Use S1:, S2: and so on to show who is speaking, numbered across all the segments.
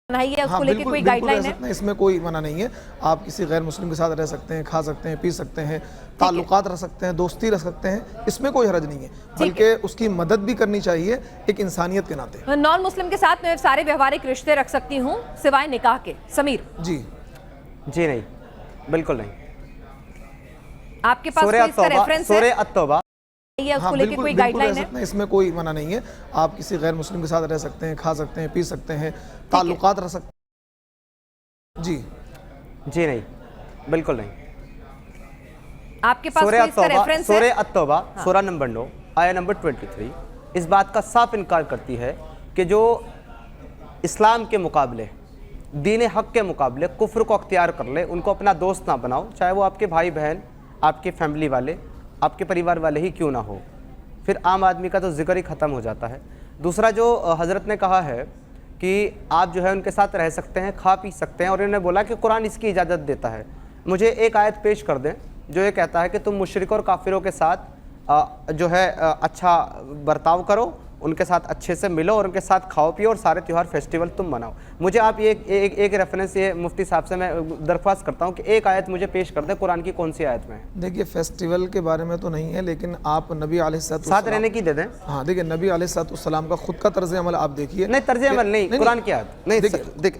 S1: ہے اس
S2: ہاں
S1: کو لے کے کوئی گائیڈ لائن ہے؟
S2: اس میں کوئی منع نہیں ہے. آپ کسی غیر مسلم کے ساتھ رہ سکتے ہیں, کھا سکتے ہیں, پی سکتے ہیں, تعلقات رکھ سکتے ہیں, دوستی رکھ سکتے ہیں, اس میں کوئی حرج نہیں ہے, بلکہ اس کی مدد بھی کرنی چاہیے ایک انسانیت کے ناطے.
S1: نان مسلم کے ساتھ میں سارے ویوہارک رشتے رکھ سکتی ہوں سوائے نکاح کے. سمیر
S3: جی نہیں, بالکل نہیں.
S1: آپ کے پاس کوئی اس کا ریفرنس ہے؟
S3: سورہ التوبہ
S1: ہے اس کو لے کے کوئی گائیڈ لائن ہے؟
S2: اس میں کوئی منع نہیں ہے. آپ کسی غیر مسلم کے ساتھ رہ سکتے ہیں, کھا سکتے ہیں, پی سکتے ہیں, تعلقات رکھ سکتے ہیں. جی
S3: نہیں, بالکل نہیں.
S1: آپ کے پاس کوئی اس کا ریفرنس ہے؟
S3: سورہ التوبہ سورہ نمبر 9 آیہ نمبر 23 اس بات کا صاف انکار کرتی ہے کہ جو اسلام کے مقابلے, دین حق کے مقابلے کفر کو اختیار کر لے, ان کو اپنا دوست نہ بناؤ, چاہے وہ آپ کے بھائی بہن, آپ کے فیملی والے, آپ کے پریوار والے ہی کیوں نہ ہو. پھر عام آدمی کا تو ذکر ہی ختم ہو جاتا ہے. دوسرا جو حضرت نے کہا ہے کہ آپ جو ہے ان کے ساتھ رہ سکتے ہیں, کھا پی سکتے ہیں, اور انہوں نے بولا کہ قرآن اس کی اجازت دیتا ہے. مجھے ایک آیت پیش کر دیں جو یہ کہتا ہے کہ تم مشرکوں اور کافروں کے ساتھ جو ہے اچھا برتاؤ کرو, ان کے ساتھ اچھے سے ملو, اور ان کے ساتھ کھاؤ پیو, اور سارے تیوہار فیسٹیول تم مناؤ. مجھے آپ یہ ایک ریفرنس یہ مفتی صاحب سے میں درخواست کرتا ہوں کہ ایک آیت مجھے پیش کر دیں قرآن کی کون سی آیت میں ہے.
S2: دیکھیے فیسٹیول کے بارے میں تو نہیں ہے, لیکن آپ نبی علیہ السلام
S3: ساتھ رہنے کی دے دیں.
S2: ہاں دیکھیے نبی علیہ السلام کا خود کا طرز عمل آپ دیکھیے.
S3: نہیں طرز عمل نہیں, قرآن کی آیت نہیں.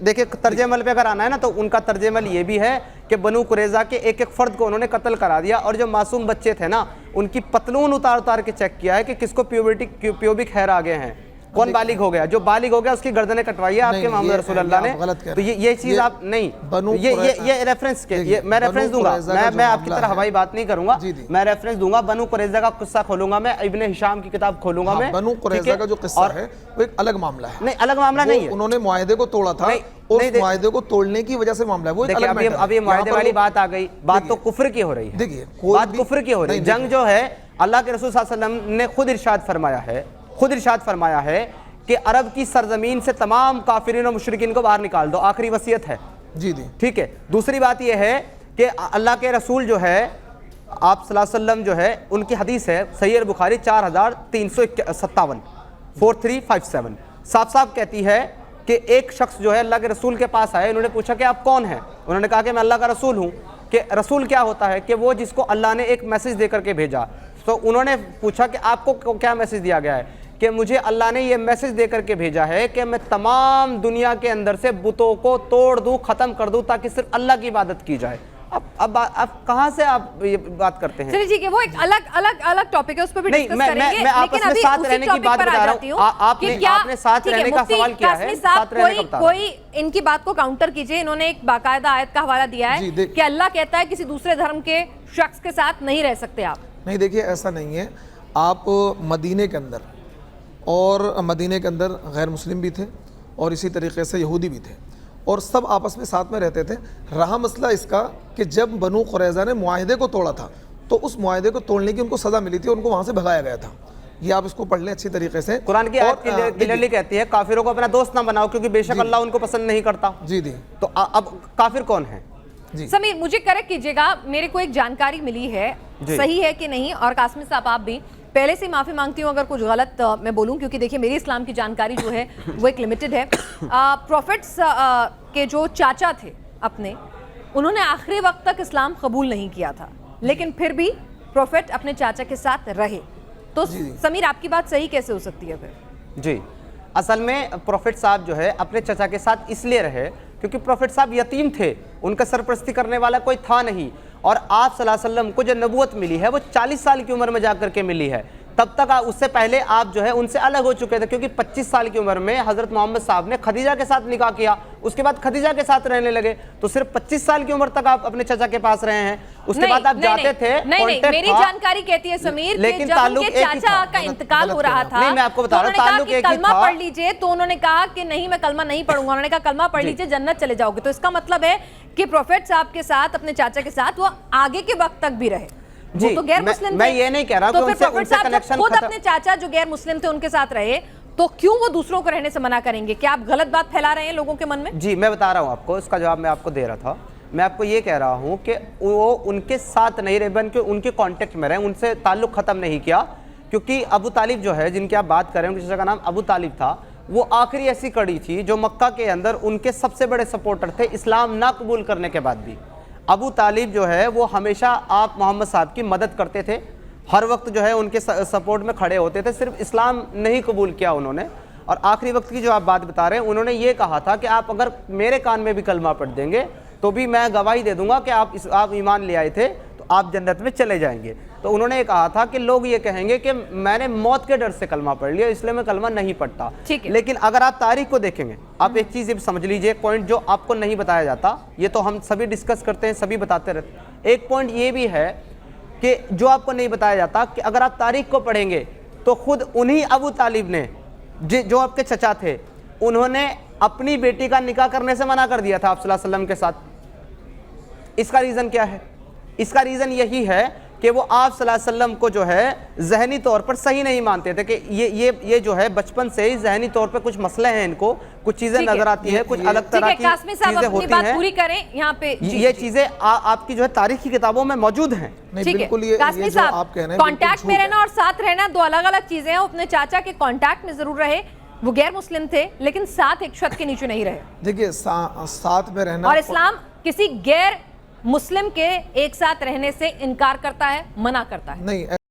S3: دیکھیے طرز عمل پہ اگر آنا ہے نا تو ان کا طرز عمل یہ بھی ہے کہ بنو قریظہ کے ایک ایک فرد کو انہوں نے قتل کرا دیا, اور جو معصوم بچے تھے نا ان کی پتلون اتار کے چیک کیا ہے کہ کس کو پیوبک ہیئر آگے ہیں, کون بالغ ہو گیا. جو بالغ ہو گیا اس کی گردنیں کٹوائی ہے آپ کے محمد رسول اللہ نے. تو یہ چیز آپ نہیں, یہ ریفرنس کے میں ریفرنس دوں گا, میں آپ کی طرح ہوائی بات نہیں کروں گا, میں ریفرنس دوں گا. بنو قریظہ کا قصہ کھولوں گا میں, ابن ہشام کی کتاب کھولوں گا میں.
S2: بنو قریظہ کا جو قصہ ہے وہ ایک الگ معاملہ ہے.
S3: نہیں الگ معاملہ نہیں ہے,
S2: انہوں نے معاہدے کو توڑا تھا, اور اس معاہدے کو توڑنے کی وجہ سے معاملہ ہے, وہ ایک الگ میٹر ہے.
S3: اب یہ معاہدے والی بات آ گئی, بات تو کفر کی ہو رہی ہے.
S2: دیکھیے
S3: بات کفر کی ہو رہی ہے. جنگ جو ہے اللہ کے رسول صلی اللہ علیہ وسلم نے خود ارشاد فرمایا ہے کہ عرب کی سرزمین سے تمام کافرین و مشرکین کو باہر نکال دو, آخری وصیت ہے. ٹھیک ہے. دوسری بات یہ ہے کہ اللہ کے رسول جو ہے آپ صلی اللہ علیہ وسلم جو ہے ان کی حدیث ہے صحیح البخاری 4357 4357 صاف صاف کہتی ہے کہ ایک شخص جو ہے اللہ کے رسول کے پاس آئے, انہوں نے پوچھا کہ آپ کون ہیں, انہوں نے کہا کہ میں اللہ کا رسول ہوں. کہ رسول کیا ہوتا ہے کہ وہ جس کو اللہ نے ایک میسج دے کر کے بھیجا. تو انہوں نے پوچھا کہ آپ کو کیا میسج دیا گیا ہے, کہ مجھے اللہ نے یہ میسج دے کر کے بھیجا ہے کہ میں تمام دنیا کے اندر سے بتوں کو توڑ دوں, ختم کر دوں, تاکہ صرف اللہ کی عبادت کی جائے. اب کہاں سے آپ یہ بات کرتے ہیں؟
S1: چلیے ٹھیک ہے, وہ ایک الگ ٹاپک ہے, اس پہ بھی ڈسکس کریں گے.
S3: میں آپس میں ساتھ رہنے کی بات بتا رہا ہوں. آپ نے ساتھ رہنے کا سوال کیا ہے, ساتھ رہنے کا بتا رہا ہوں.
S1: کوئی ان کی بات کو کاؤنٹر کیجئے. انہوں نے ایک باقاعدہ آیت کا حوالہ دیا ہے کہ اللہ کہتا ہے کسی دوسرے دھرم کے شخص کے ساتھ نہیں رہ سکتے آپ.
S2: نہیں دیکھیے ایسا نہیں ہے. آپ مدینے کے اندر, اور مدینے کے اندر غیر مسلم بھی تھے اور اسی طریقے سے یہودی بھی تھے, اور سب آپس میں ساتھ میں رہتے تھے. رہا مسئلہ اس کا کہ جب بنو قریظہ نے معاہدے کو توڑا تھا تو اس معاہدے کو توڑنے کی ان کو سزا ملی تھی, اور ان کو وہاں سے بھگایا گیا تھا. یہ آپ اس کو پڑھ لیں اچھی طریقے سے.
S3: قرآن کی آیت کلیئرلی کہتی ہے کافروں کو اپنا دوست نہ بناؤ, کیونکہ بے شک اللہ ان کو پسند نہیں کرتا. تو اب کافر کون ہے؟
S1: سمیر مجھے کریکٹ کیجئے گا, میرے کو ایک جانکاری ملی ہے, صحیح ہے کہ نہیں, اور قاسمی صاحب آپ بھی. پہلے سے معافی مانگتی ہوں اگر کچھ غلط میں بولوں, کیونکہ دیکھیں میری اسلام کی جانکاری جو ہے وہ ایک لیمیٹڈ ہے. پروفٹس کے جو چاچا تھے اپنے, انہوں نے آخری وقت تک اسلام قبول نہیں کیا تھا, لیکن پھر بھی پروفٹ اپنے چاچا کے ساتھ رہے. تو سمیر آپ کی بات صحیح کیسے ہو سکتی ہے پھر؟
S3: جی اصل میں پروفٹ صاحب جو ہے اپنے چچا کے ساتھ اس لیے رہے کیونکہ پروفٹ صاحب یتیم تھے, ان کا سرپرستی کرنے والا کوئی تھا نہیں. اور آپ صلی اللہ علیہ وسلم کو جو نبوت ملی ہے وہ 40 سال کی عمر میں جا کر کے ملی ہے. تب تک اس سے پہلے آپ جو ہے ان سے الگ ہو چکے تھے, کیونکہ 25 سال کی عمر میں حضرت محمد صاحب نے خدیجہ کے ساتھ نکاح کیا, اس کے بعد خدیجہ کے ساتھ رہنے لگے. تو صرف 25 سال کی عمر تک آپ اپنے چچا کے پاس رہے ہیں, اس کے بعد آپ جاتے تھے.
S1: نہیں میری جانکاری کہتی ہے سمیر کہ جب ان کے چاچا کا انتقال ہو رہا تھا,
S3: میں آپ کو بتا رہا ہوں تعلق ایک ہی تھا.
S1: کلمہ پڑھ لیجئے, تو انہوں نے کہا کہ نہیں میں کلمہ نہیں پڑھوں گا. انہوں نے کہا کلمہ پڑھ لیجئے جنت چلے جاؤ گے. تو اس کا مطلب ہے کہ پروفٹ صاحب کے ساتھ اپنے چاچا کے ساتھ وہ آگے کے وقت تک بھی رہے.
S3: جی تو غیر مسلم میں یہ نہیں کہہ رہا کہ ان سے کنیکشن
S1: خود اپنے چاچا جو غیر مسلم تھے ان کے ساتھ رہے, تو کیوں وہ دوسروں کو رہنے سے منع کریں گے؟ کیا آپ غلط بات پھیلا رہے ہیں لوگوں کے من میں؟
S3: جی میں بتا رہا ہوں آپ کو, اس کا جواب میں آپ کو دے رہا تھا. میں آپ کو یہ کہہ رہا ہوں کہ وہ ان کے ساتھ نہیں رہے بلکہ ان کے کانٹیکٹ میں رہے, ان سے تعلق ختم نہیں کیا. کیونکہ ابو طالب جو ہے جن کی آپ بات کر رہے ہیں, ان کے چچا کا نام ابو طالب تھا, وہ آخری ایسی کڑی تھی جو مکہ کے اندر ان کے سب سے بڑے سپورٹر تھے اسلام نہ قبول کرنے کے بعد بھی۔ ابو طالب جو ہے وہ ہمیشہ آپ محمد صاحب کی مدد کرتے تھے، ہر وقت جو ہے ان کے سپورٹ میں کھڑے ہوتے تھے، صرف اسلام نہیں قبول کیا انہوں نے۔ اور آخری وقت کی جو آپ بات بتا رہے ہیں، انہوں نے یہ کہا تھا کہ آپ اگر میرے کان میں بھی کلمہ پڑھ دیں گے تو بھی میں گواہی دے دوں گا کہ آپ ایمان لے آئے تھے تو آپ جنت میں چلے جائیں گے۔ تو انہوں نے یہ کہا تھا کہ لوگ یہ کہیں گے کہ میں نے موت کے ڈر سے کلمہ پڑھ لیا، اس لیے میں کلمہ نہیں پڑھتا۔ لیکن اگر آپ تاریخ کو دیکھیں گے، آپ ایک چیز یہ سمجھ لیجئے، پوائنٹ جو آپ کو نہیں بتایا جاتا، یہ تو ہم سبھی ڈسکس کرتے ہیں، سبھی بتاتے رہتے ہیں، ایک پوائنٹ یہ بھی ہے کہ جو آپ کو نہیں بتایا جاتا کہ اگر آپ تاریخ کو پڑھیں گے تو خود انہی ابو طالب نے جو آپ کے چچا تھے، انہوں نے اپنی بیٹی کا نکاح کرنے سے منع کر دیا تھا آپ صلی اللہ علیہ وسلم کے ساتھ۔ اس کا ریزن کیا ہے؟ اس کا ریزن یہی ہے کہ وہ آپ صلی اللہ علیہ وسلم کو جو ہے ذہنی طور پر صحیح نہیں مانتے تھے، کہ یہ جو ہے بچپن سے ہی ذہنی طور پہ کچھ مسئلے ہیں، ان کو کچھ چیزیں نظر آتی ہیں، کچھ الگ طرح کی چیزیں ہوتی ہیں۔
S1: پوری کریں یہاں پہ،
S3: یہ چیزیں آپ کی جو ہے تاریخ کی کتابوں میں موجود ہیں۔
S2: بالکل یہ جو آپ کہہ رہے ہیں
S1: کانٹیکٹ میں رہنا اور ساتھ رہنا دو الگ الگ چیزیں ہیں۔ اپنے چاچا کے کانٹیکٹ میں ضرور رہے، وہ غیر مسلم تھے لیکن ساتھ ایک چھت کے نیچے نہیں رہے۔
S2: دیکھیے ساتھ میں رہنا،
S1: اور اسلام کسی غیر مسلم کے ایک ساتھ رہنے سے انکار کرتا ہے، منع کرتا ہے۔
S2: نہیں